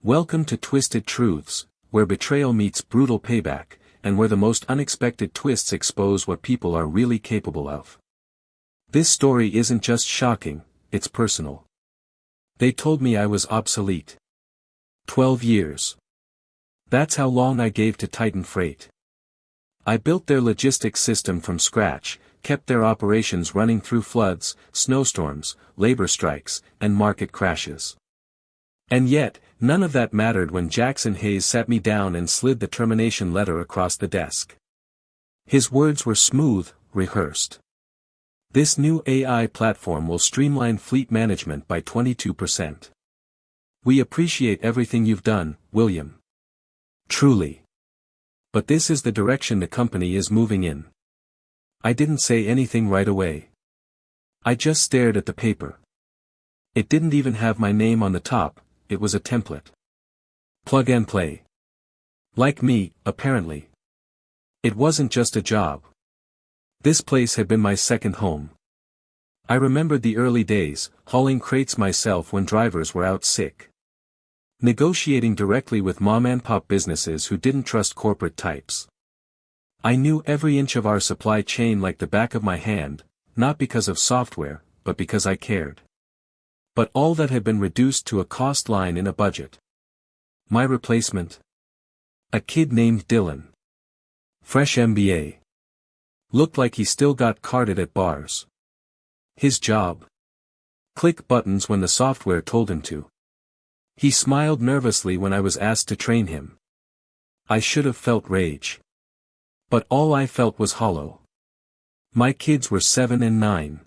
Welcome to Twisted Truths, where betrayal meets brutal payback, and where the most unexpected twists expose what people are really capable of. This story isn't just shocking, it's personal. They told me I was obsolete. 12 years. That's how long I gave to Titan Freight. I built their logistics system from scratch, kept their operations running through floods, snowstorms, labor strikes, and market crashes. And yet, none of that mattered when Jackson Hayes sat me down and slid the termination letter across the desk. His words were smooth, rehearsed. This new AI platform will streamline fleet management by 22%. We appreciate everything you've done, William. Truly. But this is the direction the company is moving in. I didn't say anything right away. I just stared at the paper. It didn't even have my name on the top. It was a template. Plug and play. Like me, apparently. It wasn't just a job. This place had been my second home. I remembered the early days, hauling crates myself when drivers were out sick. Negotiating directly with mom-and-pop businesses who didn't trust corporate types. I knew every inch of our supply chain like the back of my hand, not because of software, but because I cared. But all that had been reduced to a cost line in a budget. My replacement? A kid named Dylan. Fresh MBA. Looked like he still got carded at bars. His job? Click buttons when the software told him to. He smiled nervously when I was asked to train him. I should have felt rage. But all I felt was hollow. My kids were 7 and 9.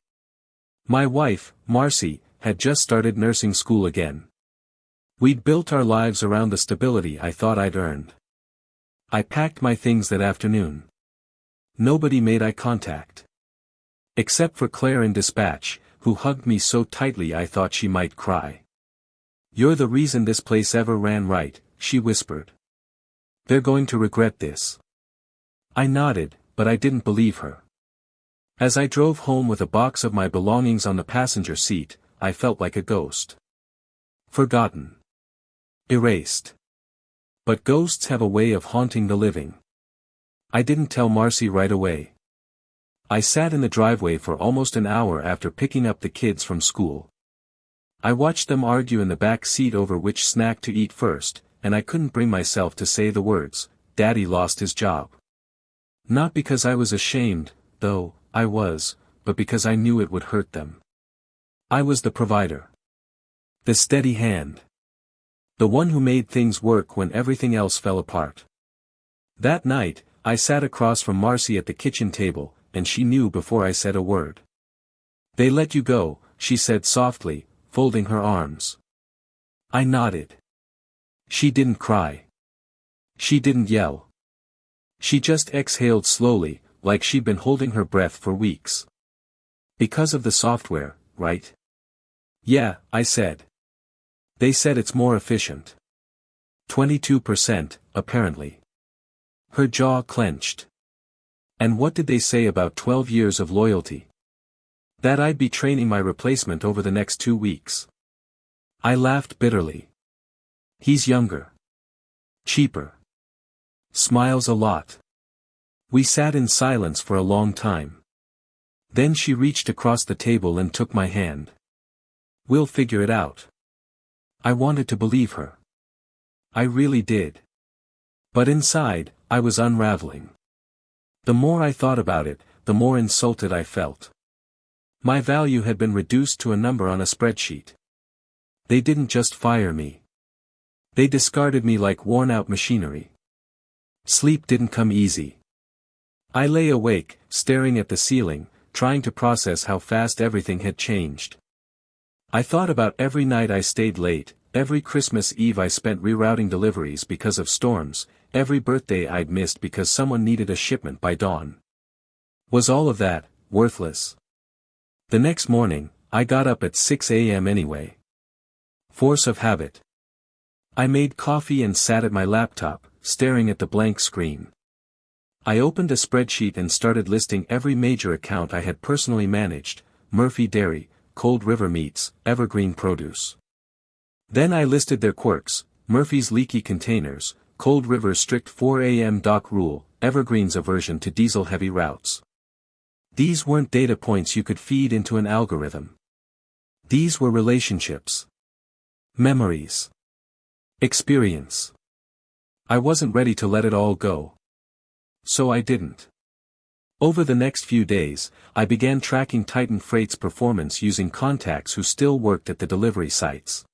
My wife, Marcy, had just started nursing school again. We'd built our lives around the stability I thought I'd earned. I packed my things that afternoon. Nobody made eye contact. Except for Claire in dispatch, who hugged me so tightly I thought she might cry. "You're the reason this place ever ran right," she whispered. "They're going to regret this." I nodded, but I didn't believe her. As I drove home with a box of my belongings on the passenger seat, I felt like a ghost. Forgotten. Erased. But ghosts have a way of haunting the living. I didn't tell Marcy right away. I sat in the driveway for almost an hour after picking up the kids from school. I watched them argue in the back seat over which snack to eat first, and I couldn't bring myself to say the words, "Daddy lost his job." Not because I was ashamed, though I was, but because I knew it would hurt them. I was the provider. The steady hand. The one who made things work when everything else fell apart. That night, I sat across from Marcy at the kitchen table, and she knew before I said a word. "They let you go," she said softly, folding her arms. I nodded. She didn't cry. She didn't yell. She just exhaled slowly, like she'd been holding her breath for weeks. "Because of the software, right?" "Yeah," I said. "They said it's more efficient." 22%, apparently. Her jaw clenched. "And what did they say about 12 years of loyalty?" "That I'd be training my replacement over the next 2 weeks." I laughed bitterly. "He's younger. Cheaper. Smiles a lot." We sat in silence for a long time. Then she reached across the table and took my hand. "We'll figure it out." I wanted to believe her. I really did. But inside, I was unraveling. The more I thought about it, the more insulted I felt. My value had been reduced to a number on a spreadsheet. They didn't just fire me. They discarded me like worn-out machinery. Sleep didn't come easy. I lay awake, staring at the ceiling, trying to process how fast everything had changed. I thought about every night I stayed late, every Christmas Eve I spent rerouting deliveries because of storms, every birthday I'd missed because someone needed a shipment by dawn. Was all of that worthless? The next morning, I got up at 6 a.m. anyway. Force of habit. I made coffee and sat at my laptop, staring at the blank screen. I opened a spreadsheet and started listing every major account I had personally managed: Murphy Dairy, Cold River Meats, Evergreen Produce. Then I listed their quirks: Murphy's leaky containers, Cold River's strict 4 a.m. dock rule, Evergreen's aversion to diesel-heavy routes. These weren't data points you could feed into an algorithm. These were relationships. Memories. Experience. I wasn't ready to let it all go. So I didn't. Over the next few days, I began tracking Titan Freight's performance using contacts who still worked at the delivery sites.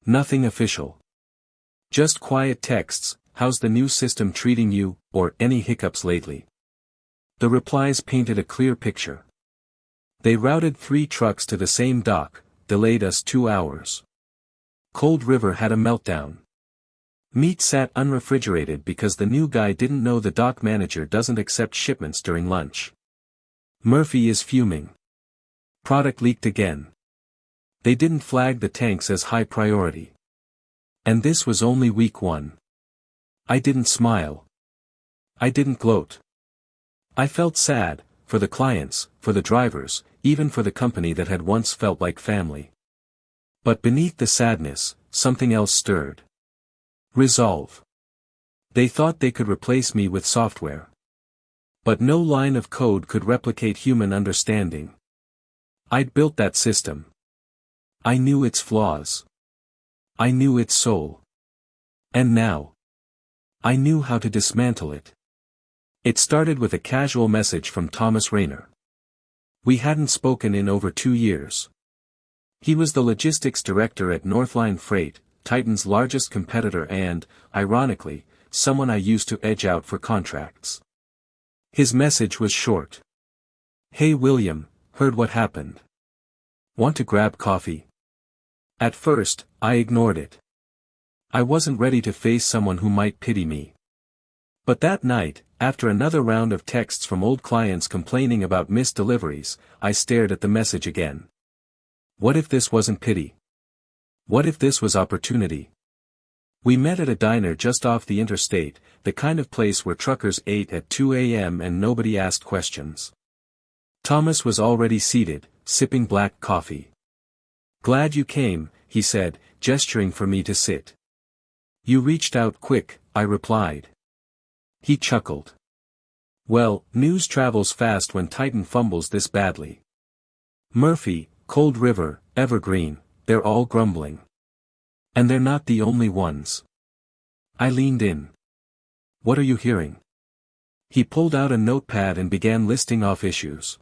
Nothing official. Just quiet texts, "How's the new system treating you?" or "Any hiccups lately?" The replies painted a clear picture. They routed 3 trucks to the same dock, delayed us 2 hours. Cold River had a meltdown. Meat sat unrefrigerated because the new guy didn't know the dock manager doesn't accept shipments during lunch. Murphy is fuming. Product leaked again. They didn't flag the tanks as high priority. And this was only week 1. I didn't smile. I didn't gloat. I felt sad, for the clients, for the drivers, even for the company that had once felt like family. But beneath the sadness, something else stirred. Resolve. They thought they could replace me with software. But no line of code could replicate human understanding. I'd built that system. I knew its flaws. I knew its soul. And now, I knew how to dismantle it. It started with a casual message from Thomas Rayner. We hadn't spoken in over 2 years. He was the logistics director at Northline Freight, Titan's largest competitor and, ironically, someone I used to edge out for contracts. His message was short. Hey William, heard what happened. Want to grab coffee? At first, I ignored it. I wasn't ready to face someone who might pity me. But that night, after another round of texts from old clients complaining about missed deliveries, I stared at the message again. What if this wasn't pity? What if this was opportunity? We met at a diner just off the interstate, the kind of place where truckers ate at 2 a.m. and nobody asked questions. Thomas was already seated, sipping black coffee. Glad you came, he said, gesturing for me to sit. You reached out quick, I replied. He chuckled. Well, news travels fast when Titan fumbles this badly. Murphy, Cold River, Evergreen, they're all grumbling. And they're not the only ones. I leaned in. What are you hearing? He pulled out a notepad and began listing off issues.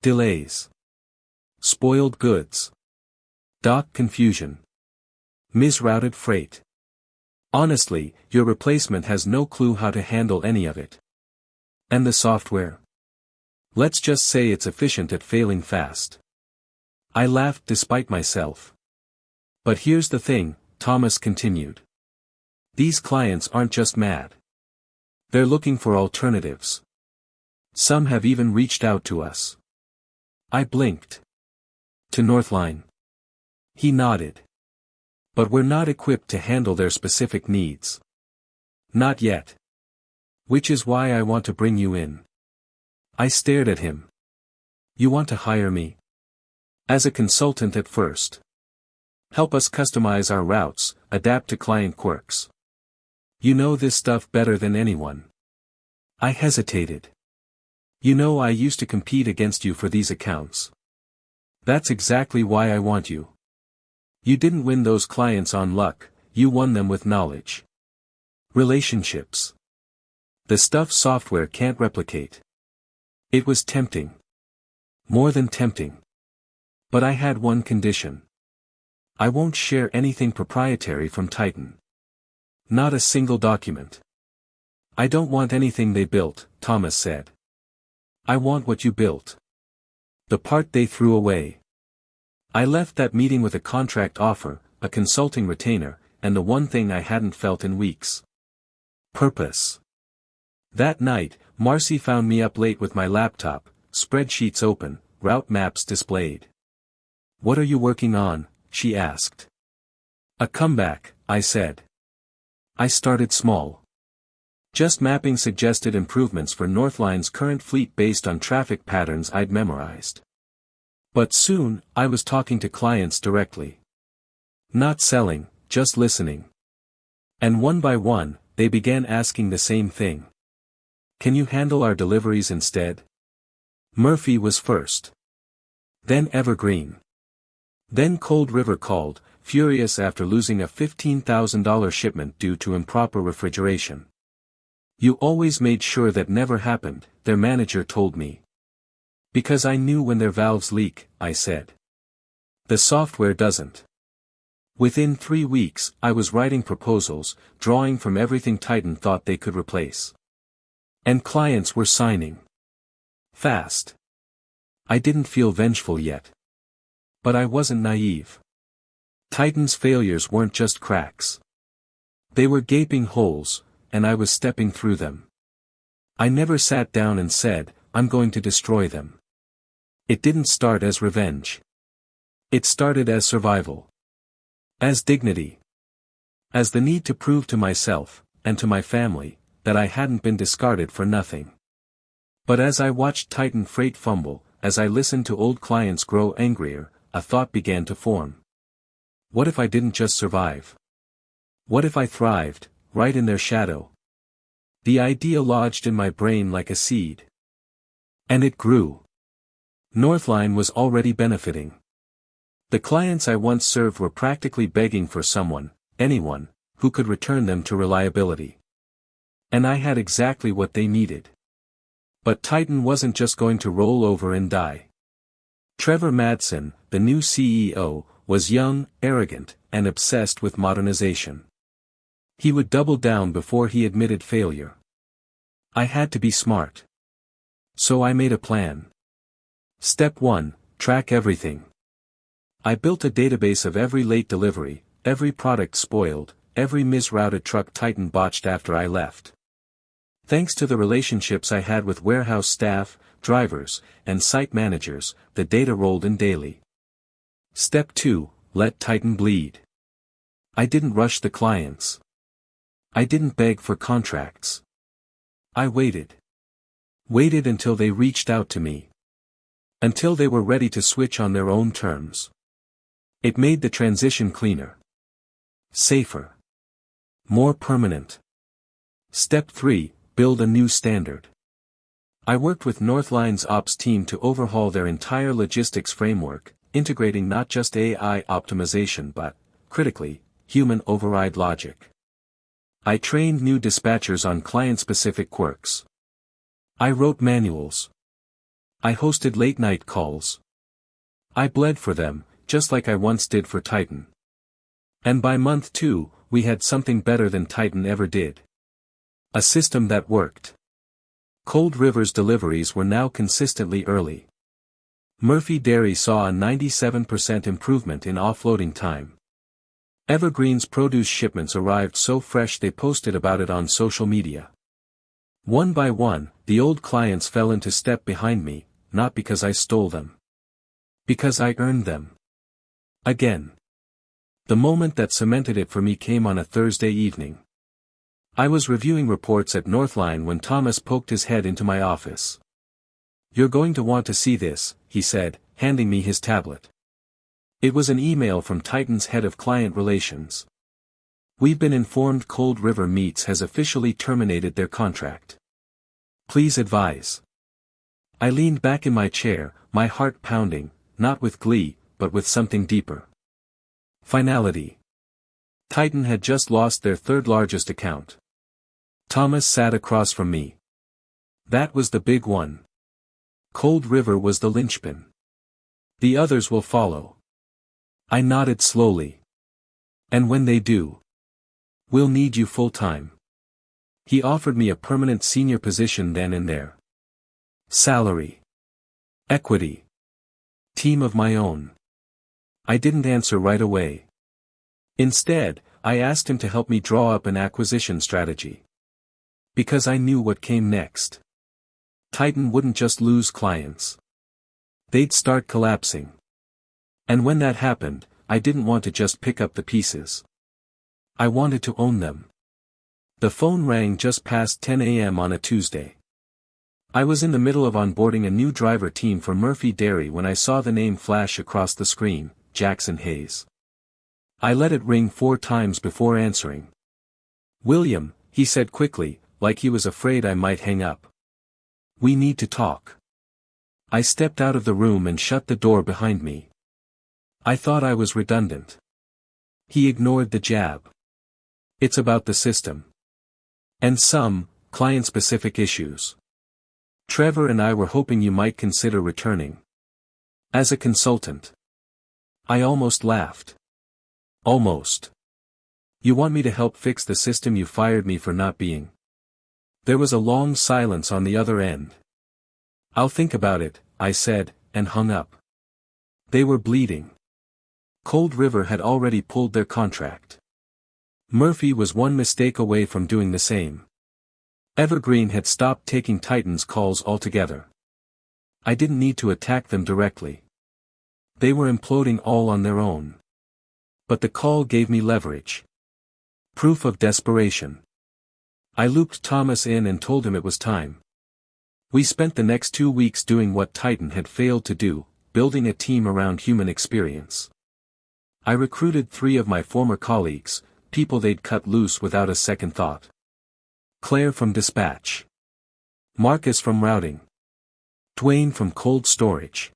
Delays. Spoiled goods. Dock confusion. Misrouted freight. Honestly, your replacement has no clue how to handle any of it. And the software? Let's just say it's efficient at failing fast. I laughed despite myself. But here's the thing, Thomas continued. These clients aren't just mad. They're looking for alternatives. Some have even reached out to us. I blinked. To Northline. He nodded. But we're not equipped to handle their specific needs. Not yet. Which is why I want to bring you in. I stared at him. You want to hire me? As a consultant at first. Help us customize our routes, adapt to client quirks. You know this stuff better than anyone. I hesitated. You know I used to compete against you for these accounts. That's exactly why I want you. You didn't win those clients on luck, you won them with knowledge. Relationships. The stuff software can't replicate. It was tempting. More than tempting. But I had one condition. I won't share anything proprietary from Titan. Not a single document. I don't want anything they built, Thomas said. I want what you built. The part they threw away. I left that meeting with a contract offer, a consulting retainer, and the one thing I hadn't felt in weeks. Purpose. That night, Marcy found me up late with my laptop, spreadsheets open, route maps displayed. What are you working on? She asked. A comeback, I said. I started small. Just mapping suggested improvements for Northline's current fleet based on traffic patterns I'd memorized. But soon, I was talking to clients directly. Not selling, just listening. And one by one, they began asking the same thing. Can you handle our deliveries instead? Murphy was first. Then Evergreen. Then Cold River called, furious after losing a $15,000 shipment due to improper refrigeration. You always made sure that never happened, their manager told me. Because I knew when their valves leak, I said. The software doesn't. Within 3 weeks, I was writing proposals, drawing from everything Titan thought they could replace. And clients were signing. Fast. I didn't feel vengeful yet. But I wasn't naive. Titan's failures weren't just cracks. They were gaping holes, and I was stepping through them. I never sat down and said, I'm going to destroy them. It didn't start as revenge. It started as survival. As dignity. As the need to prove to myself, and to my family, that I hadn't been discarded for nothing. But as I watched Titan Freight fumble, as I listened to old clients grow angrier, a thought began to form. What if I didn't just survive? What if I thrived, right in their shadow? The idea lodged in my brain like a seed. And it grew. Northline was already benefiting. The clients I once served were practically begging for someone, anyone, who could return them to reliability. And I had exactly what they needed. But Titan wasn't just going to roll over and die. Trevor Madsen, the new CEO, was young, arrogant, and obsessed with modernization. He would double down before he admitted failure. I had to be smart. So I made a plan. Step 1, track everything. I built a database of every late delivery, every product spoiled, every misrouted truck Titan botched after I left. Thanks to the relationships I had with warehouse staff, drivers, and site managers, the data rolled in daily. Step 2, let Titan bleed. I didn't rush the clients. I didn't beg for contracts. I waited. Waited until they reached out to me. Until they were ready to switch on their own terms. It made the transition cleaner. Safer. More permanent. Step 3, build a new standard. I worked with Northline's ops team to overhaul their entire logistics framework, integrating not just AI optimization but, critically, human override logic. I trained new dispatchers on client-specific quirks. I wrote manuals. I hosted late-night calls. I bled for them, just like I once did for Titan. And by month 2, we had something better than Titan ever did. A system that worked. Cold River's deliveries were now consistently early. Murphy Dairy saw a 97% improvement in offloading time. Evergreen's produce shipments arrived so fresh they posted about it on social media. One by one, the old clients fell into step behind me, not because I stole them. Because I earned them. Again. The moment that cemented it for me came on a Thursday evening. I was reviewing reports at Northline when Thomas poked his head into my office. You're going to want to see this, he said, handing me his tablet. It was an email from Titan's head of client relations. We've been informed Cold River Meats has officially terminated their contract. Please advise. I leaned back in my chair, my heart pounding, not with glee, but with something deeper. Finality. Titan had just lost their third largest account. Thomas sat across from me. That was the big one. Cold River was the linchpin. The others will follow. I nodded slowly. And when they do, we'll need you full-time. He offered me a permanent senior position then and there. Salary. Equity. Team of my own. I didn't answer right away. Instead, I asked him to help me draw up an acquisition strategy. Because I knew what came next. Titan wouldn't just lose clients. They'd start collapsing. And when that happened, I didn't want to just pick up the pieces. I wanted to own them. The phone rang just past 10 a.m. on a Tuesday. I was in the middle of onboarding a new driver team for Murphy Dairy when I saw the name flash across the screen, Jackson Hayes. I let it ring 4 times before answering. William, he said quickly, like he was afraid I might hang up. We need to talk. I stepped out of the room and shut the door behind me. I thought I was redundant. He ignored the jab. It's about the system. And some, client-specific issues. Trevor and I were hoping you might consider returning. As a consultant. I almost laughed. Almost. You want me to help fix the system you fired me for not being? There was a long silence on the other end. I'll think about it, I said, and hung up. They were bleeding. Cold River had already pulled their contract. Murphy was one mistake away from doing the same. Evergreen had stopped taking Titan's calls altogether. I didn't need to attack them directly. They were imploding all on their own. But the call gave me leverage. Proof of desperation. I looped Thomas in and told him it was time. We spent the next 2 weeks doing what Titan had failed to do, building a team around human experience. I recruited 3 of my former colleagues, people they'd cut loose without a second thought. Claire from dispatch. Marcus from routing. Dwayne from cold storage.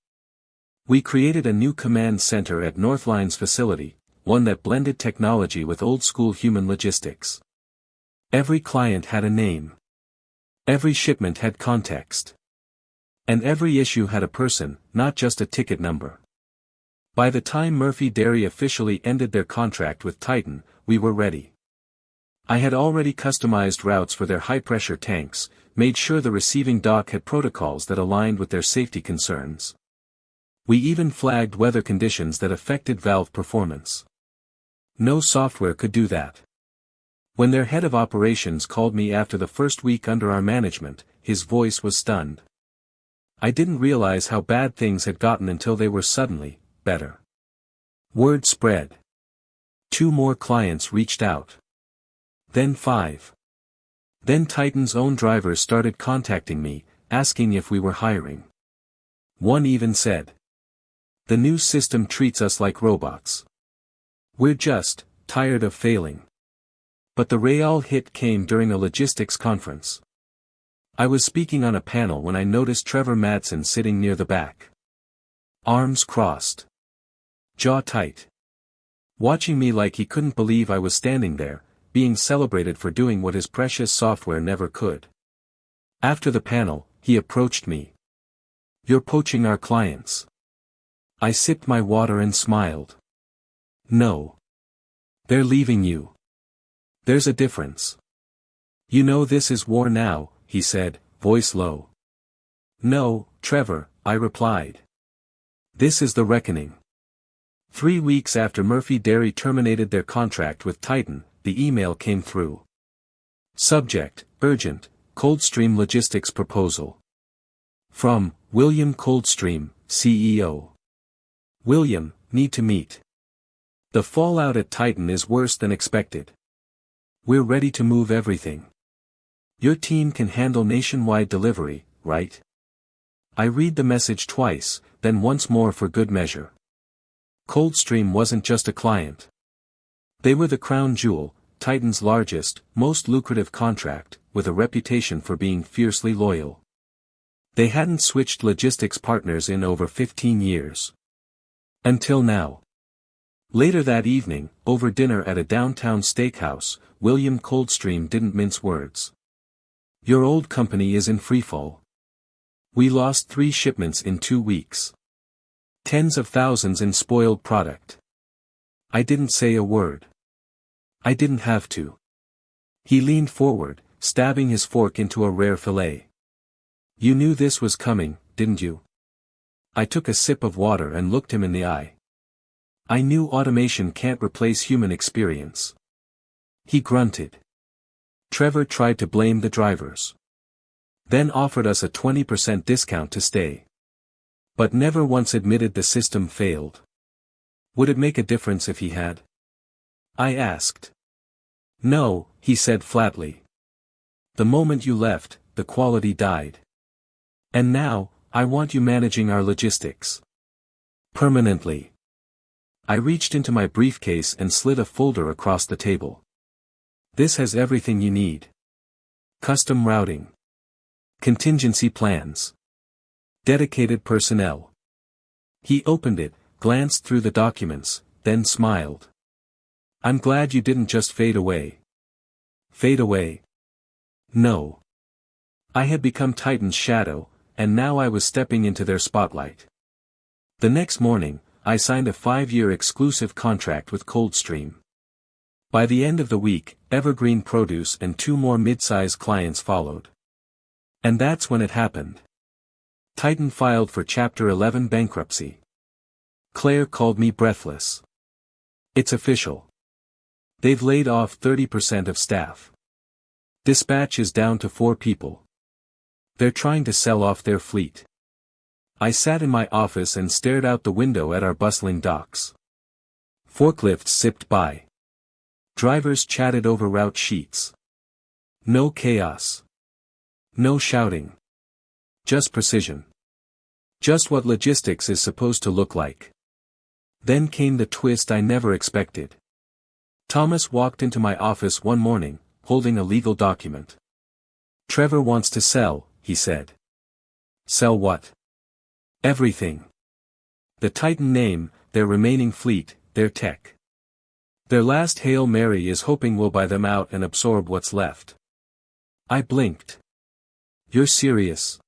We created a new command center at Northline's facility, one that blended technology with old-school human logistics. Every client had a name. Every shipment had context. And every issue had a person, not just a ticket number. By the time Murphy Dairy officially ended their contract with Titan, we were ready. I had already customized routes for their high-pressure tanks, made sure the receiving dock had protocols that aligned with their safety concerns. We even flagged weather conditions that affected valve performance. No software could do that. When their head of operations called me after the first week under our management, his voice was stunned. I didn't realize how bad things had gotten until they were suddenly better. Word spread. 2 more clients reached out. Then 5. Then Titan's own drivers started contacting me, asking if we were hiring. One even said, "The new system treats us like robots. We're just tired of failing." But the real hit came during a logistics conference. I was speaking on a panel when I noticed Trevor Madsen sitting near the back. Arms crossed. Jaw tight. Watching me like he couldn't believe I was standing there, being celebrated for doing what his precious software never could. After the panel, he approached me. "You're poaching our clients." I sipped my water and smiled. "No. They're leaving you. There's a difference. You know this is war now," he said, voice low. "No, Trevor," I replied. "This is the reckoning." 3 weeks after Murphy Dairy terminated their contract with Titan, the email came through. Subject, urgent, Coldstream Logistics Proposal. From, William Coldstream, CEO. William, need to meet. The fallout at Titan is worse than expected. We're ready to move everything. Your team can handle nationwide delivery, right? I read the message twice, then once more for good measure. Coldstream wasn't just a client. They were the crown jewel, Titan's largest, most lucrative contract, with a reputation for being fiercely loyal. They hadn't switched logistics partners in over 15 years. Until now. Later that evening, over dinner at a downtown steakhouse, William Coldstream didn't mince words. "Your old company is in freefall. We lost 3 shipments in 2 weeks. Tens of thousands in spoiled product." I didn't say a word. I didn't have to. He leaned forward, stabbing his fork into a rare fillet. "You knew this was coming, didn't you?" I took a sip of water and looked him in the eye. "I knew automation can't replace human experience." He grunted. Trevor tried to blame the drivers. Then offered us a 20% discount to stay. But never once admitted the system failed. Would it make a difference if he had? I asked. "No," he said flatly. "The moment you left, the quality died. And now, I want you managing our logistics. Permanently." I reached into my briefcase and slid a folder across the table. This has everything you need. Custom routing. Contingency plans. Dedicated personnel. He opened it, glanced through the documents, then smiled. I'm glad you didn't just fade away. Fade away? No. I had become Titan's shadow, and now I was stepping into their spotlight. The next morning, I signed a 5-year exclusive contract with Coldstream. By the end of the week, Evergreen Produce and 2 more mid-size clients followed. And that's when it happened. Titan filed for Chapter 11 bankruptcy. Claire called me breathless. It's official. They've laid off 30% of staff. Dispatch is down to 4 people. They're trying to sell off their fleet. I sat in my office and stared out the window at our bustling docks. Forklifts zipped by. Drivers chatted over route sheets. No chaos. No shouting. Just precision. Just what logistics is supposed to look like. Then came the twist I never expected. Thomas walked into my office one morning, holding a legal document. Trevor wants to sell, he said. Sell what? Everything. The Titan name, their remaining fleet, their tech. Their last Hail Mary is hoping we'll buy them out and absorb what's left. I blinked. You're serious?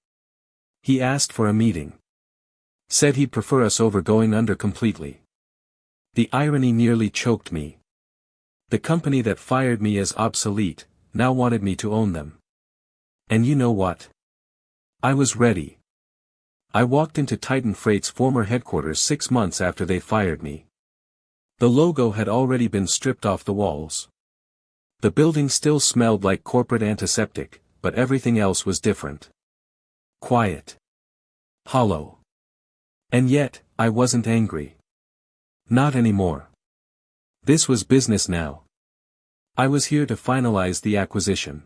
He asked for a meeting. Said he'd prefer us over going under completely. The irony nearly choked me. The company that fired me as obsolete, now wanted me to own them. And you know what? I was ready. I walked into Titan Freight's former headquarters 6 months after they fired me. The logo had already been stripped off the walls. The building still smelled like corporate antiseptic, but everything else was different. Quiet. Hollow. And yet, I wasn't angry. Not anymore. This was business now. I was here to finalize the acquisition.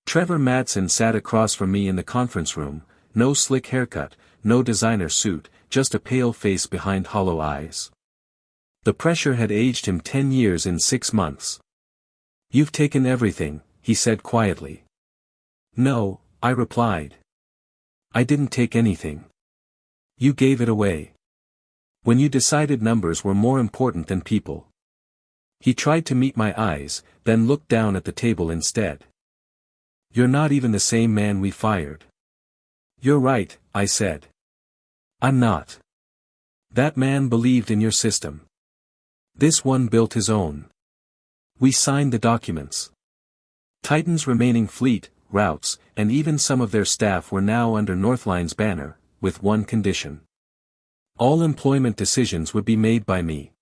Trevor Madsen sat across from me in the conference room, no slick haircut, no designer suit, just a pale face behind hollow eyes. The pressure had aged him 10 years in 6 months. You've taken everything, he said quietly. No, I replied. I didn't take anything. You gave it away. When you decided numbers were more important than people. He tried to meet my eyes, then looked down at the table instead. You're not even the same man we fired. You're right, I said. I'm not. That man believed in your system. This one built his own. We signed the documents. Titan's remaining fleet, routes, and even some of their staff were now under Northline's banner, with one condition. All employment decisions would be made by me.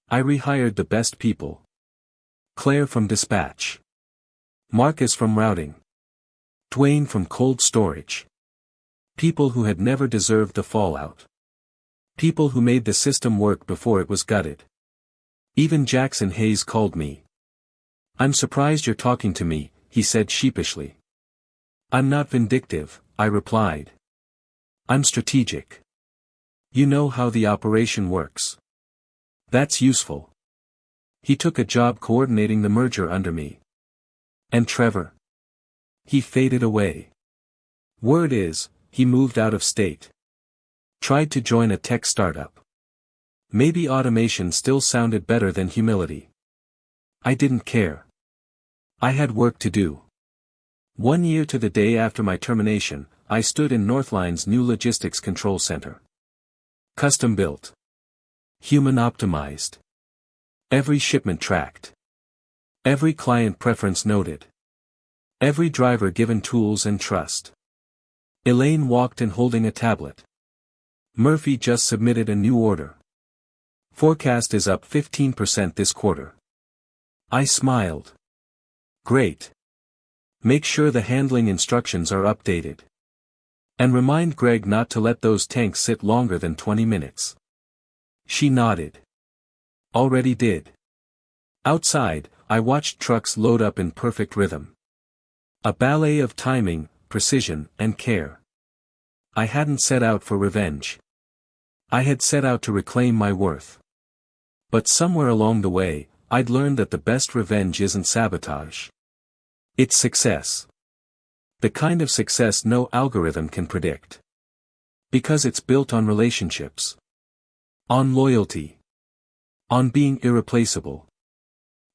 I rehired the best people. Claire from dispatch. Marcus from routing. Dwayne from cold storage. People who had never deserved the fallout. People who made the system work before it was gutted. Even Jackson Hayes called me. I'm surprised you're talking to me, he said sheepishly. I'm not vindictive, I replied. I'm strategic. You know how the operation works. That's useful. He took a job coordinating the merger under me. And Trevor? He faded away. Word is, he moved out of state. Tried to join a tech startup. Maybe automation still sounded better than humility. I didn't care. I had work to do. 1 year to the day after my termination, I stood in Northline's new logistics control center. Custom built. Human optimized. Every shipment tracked. Every client preference noted. Every driver given tools and trust. Elaine walked in holding a tablet. Murphy just submitted a new order. Forecast is up 15% this quarter. I smiled. Great. Make sure the handling instructions are updated. And remind Greg not to let those tanks sit longer than 20 minutes. She nodded. Already did. Outside, I watched trucks load up in perfect rhythm. A ballet of timing, precision, and care. I hadn't set out for revenge. I had set out to reclaim my worth. But somewhere along the way, I'd learned that the best revenge isn't sabotage. It's success. The kind of success no algorithm can predict. Because it's built on relationships. On loyalty. On being irreplaceable.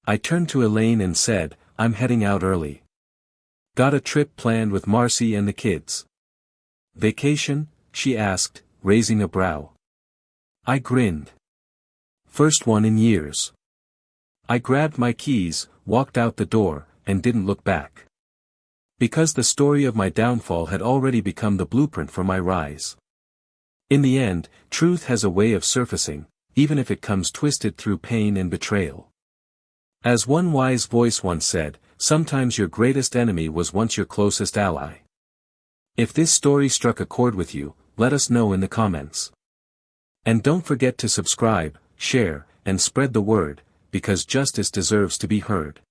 I turned to Elaine and said, I'm heading out early. Got a trip planned with Marcy and the kids. Vacation? She asked, raising a brow. I grinned. First one in years. I grabbed my keys, walked out the door, and didn't look back. Because the story of my downfall had already become the blueprint for my rise. In the end, truth has a way of surfacing, even if it comes twisted through pain and betrayal. As one wise voice once said, sometimes your greatest enemy was once your closest ally. If this story struck a chord with you, let us know in the comments. And don't forget to subscribe, share, and spread the word, because justice deserves to be heard.